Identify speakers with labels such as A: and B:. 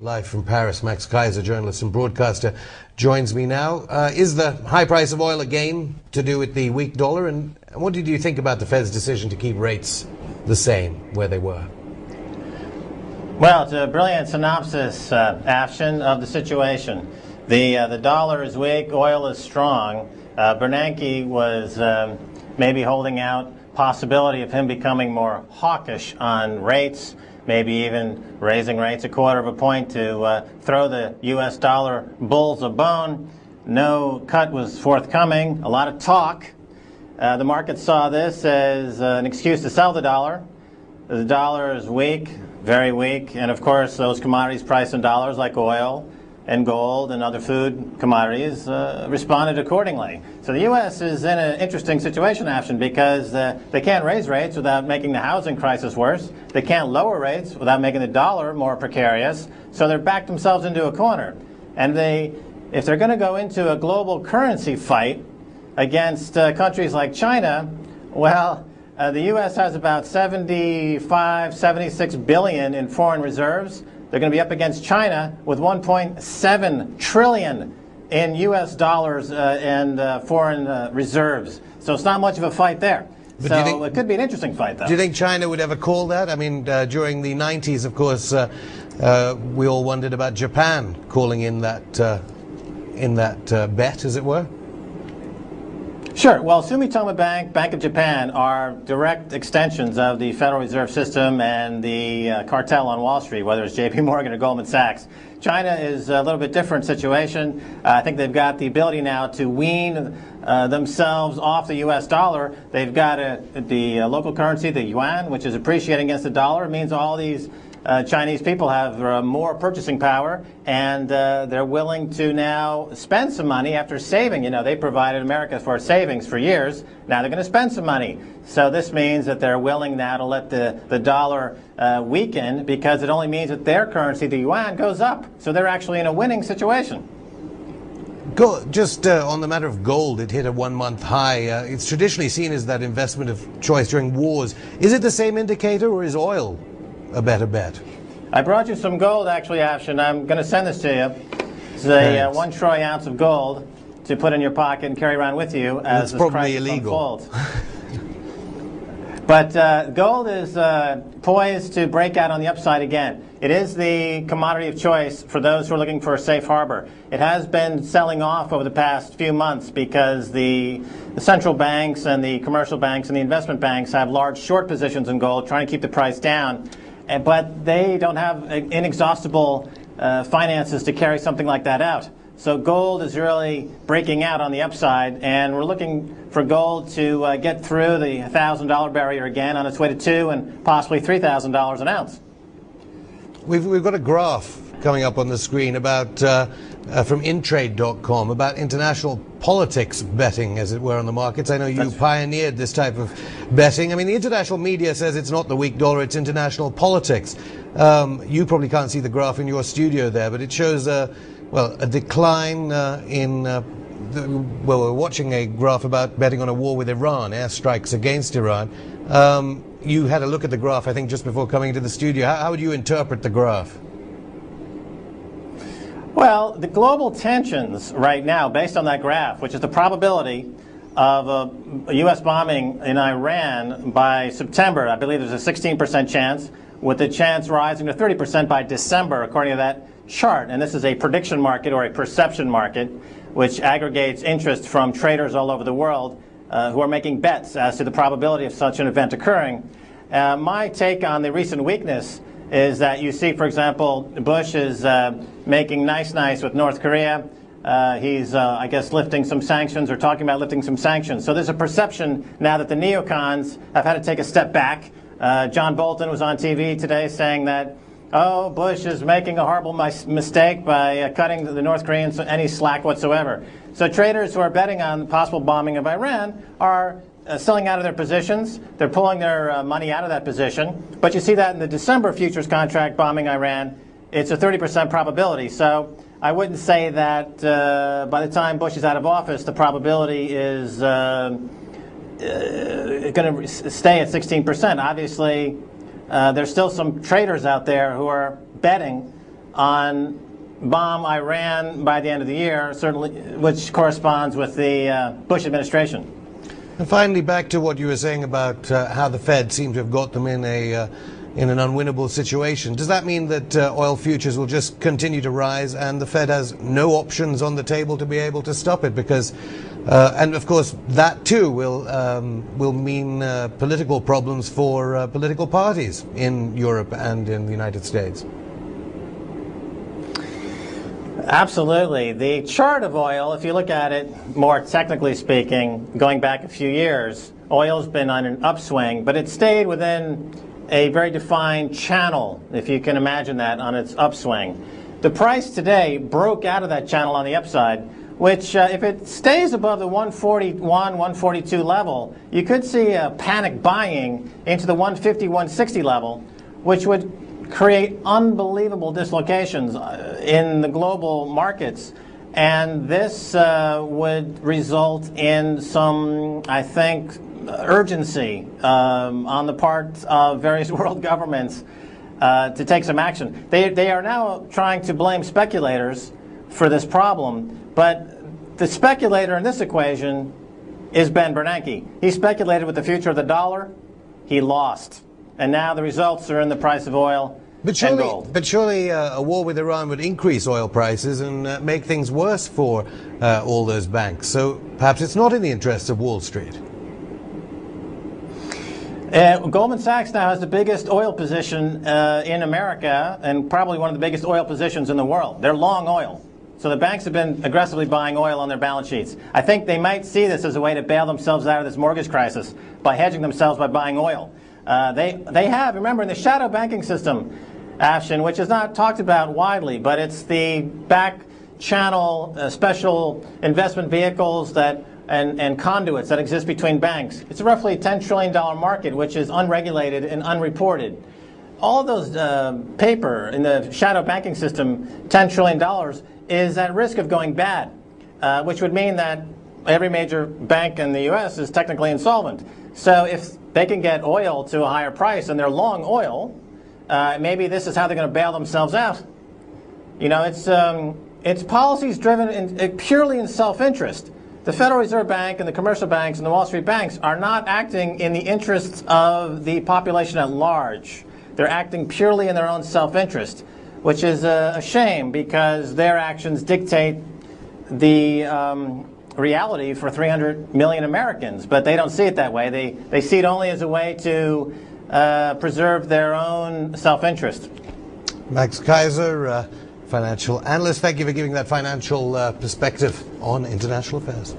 A: Live from Paris, Max Keiser, journalist and broadcaster, joins me now. Is the high price of oil a game to do with the weak dollar? And what did you think about the Fed's decision to keep rates the same where they were?
B: Well, it's a brilliant synopsis, Afshin, of the situation. The dollar is weak, oil is strong. Bernanke was maybe holding out possibility of him becoming more hawkish on rates, maybe even raising rates a quarter of a point to throw the U.S. dollar bulls a bone. No cut was forthcoming, a lot of talk. The market saw this as an excuse to sell the dollar. The dollar is weak, very weak, and of course those commodities priced in dollars like oil and gold and other food commodities responded accordingly. So the U.S. is in an interesting situation, Afshin, because they can't raise rates without making the housing crisis worse. They can't lower rates without making the dollar more precarious. So they're backed themselves into a corner. And if they're going to go into a global currency fight against countries like China, well, the U.S. has about 76 billion in foreign reserves. They're going to be up against China with 1.7 trillion in U.S. dollars and foreign reserves. So it's not much of a fight there. But so it could be an interesting fight, though.
A: Do you think China would ever call that? I mean, during the 90s, of course, we all wondered about Japan calling in that bet, as it were.
B: Sure. Well, Sumitomo Bank, Bank of Japan are direct extensions of the Federal Reserve System and the cartel on Wall Street, whether it's J.P. Morgan or Goldman Sachs. China is a little bit different situation. I think they've got the ability now to wean themselves off the U.S. dollar. They've got the local currency, the yuan, which is appreciating against the dollar. It means all these Chinese people have more purchasing power, and they're willing to now spend some money after saving. You know, they provided America for savings for years. Now they're going to spend some money. So this means that they're willing now to let the dollar weaken, because it only means that their currency, the yuan, goes up. So they're actually in a winning situation.
A: Just on the matter of gold, it hit a one-month high. It's traditionally seen as that investment of choice during wars. Is it the same indicator, or is oil a better bet?
B: I brought you some gold, actually, Afshin. I'm going to send this to you. It's a 1 troy ounce of gold to put in your pocket and carry around with you as this crisis unfolds. But gold is poised to break out on the upside again. It is the commodity of choice for those who are looking for a safe harbor. It has been selling off over the past few months because the central banks and the commercial banks and the investment banks have large short positions in gold, trying to keep the price down. But they don't have inexhaustible finances to carry something like that out. So gold is really breaking out on the upside, and we're looking for gold to get through the $1,000 barrier again on its way to $2,000 and possibly $3,000 an ounce.
A: We've got a graph coming up on the screen about from intrade.com about international politics betting, as it were, on the markets. I know you pioneered this type of betting. I mean, the international media says it's not the weak dollar, it's international politics. You probably can't see the graph in your studio there, but it shows a decline we're watching a graph about betting on a war with Iran, airstrikes against Iran. You had a look at the graph, I think, just before coming into the studio. How would you interpret the graph?
B: Well, the global tensions right now, based on that graph, which is the probability of a U.S. bombing in Iran by September, I believe there's a 16% chance, with the chance rising to 30% by December, according to that chart. And this is a prediction market, or a perception market, which aggregates interest from traders all over the world who are making bets as to the probability of such an event occurring. My take on the recent weakness is that you see, for example, Bush is making nice with North Korea. He's, I guess, lifting some sanctions, or talking about lifting some sanctions. So there's a perception now that the neocons have had to take a step back. John Bolton was on TV today saying that, oh, Bush is making a horrible mistake by cutting the North Koreans any slack whatsoever. So traders who are betting on the possible bombing of Iran are selling out of their positions. They're pulling their money out of that position. But you see that in the December futures contract bombing Iran, it's a 30% probability. So I wouldn't say that by the time Bush is out of office, the probability is going to stay at 16%. Obviously, there's still some traders out there who are betting on bomb Iran by the end of the year, certainly, which corresponds with the Bush administration.
A: And finally, back to what you were saying about how the Fed seemed to have got them in an unwinnable situation. Does that mean that oil futures will just continue to rise and the Fed has no options on the table to be able to stop it? Because, and of course, that too will mean political problems for political parties in Europe and in the United States.
B: Absolutely. The chart of oil, if you look at it more technically speaking, going back a few years, oil's been on an upswing, but it stayed within a very defined channel, if you can imagine that, on its upswing. The price today broke out of that channel on the upside, which if it stays above the 141, 142 level, you could see a panic buying into the 150, 160 level, which would create unbelievable dislocations in the global markets. And this would result in some, I think, urgency on the part of various world governments to take some action. They are now trying to blame speculators for this problem, but the speculator in this equation is Ben Bernanke. He speculated with the future of the dollar. He lost. And now the results are in the price of oil and gold.
A: But surely a war with Iran would increase oil prices and make things worse for all those banks. So perhaps it's not in the interests of Wall Street.
B: Goldman Sachs now has the biggest oil position in America and probably one of the biggest oil positions in the world. They're long oil. So the banks have been aggressively buying oil on their balance sheets. I think they might see this as a way to bail themselves out of this mortgage crisis by hedging themselves by buying oil. They have, remember, in the shadow banking system, Ashton, which is not talked about widely, but it's the back channel special investment vehicles that and conduits that exist between banks. It's roughly a $10 trillion market, which is unregulated and unreported. All of those paper in the shadow banking system, $10 trillion, is at risk of going bad, which would mean that every major bank in the U.S. is technically insolvent. So if they can get oil to a higher price and they're long oil, maybe this is how they're going to bail themselves out. You know, it's policies driven purely in self-interest. The Federal Reserve Bank and the commercial banks and the Wall Street banks are not acting in the interests of the population at large. They're acting purely in their own self-interest, which is a shame because their actions dictate the reality for 300 million Americans. But they don't see it that way. They see it only as a way to preserve their own self-interest.
A: Max Keiser, financial analyst, thank you for giving that financial perspective on international affairs.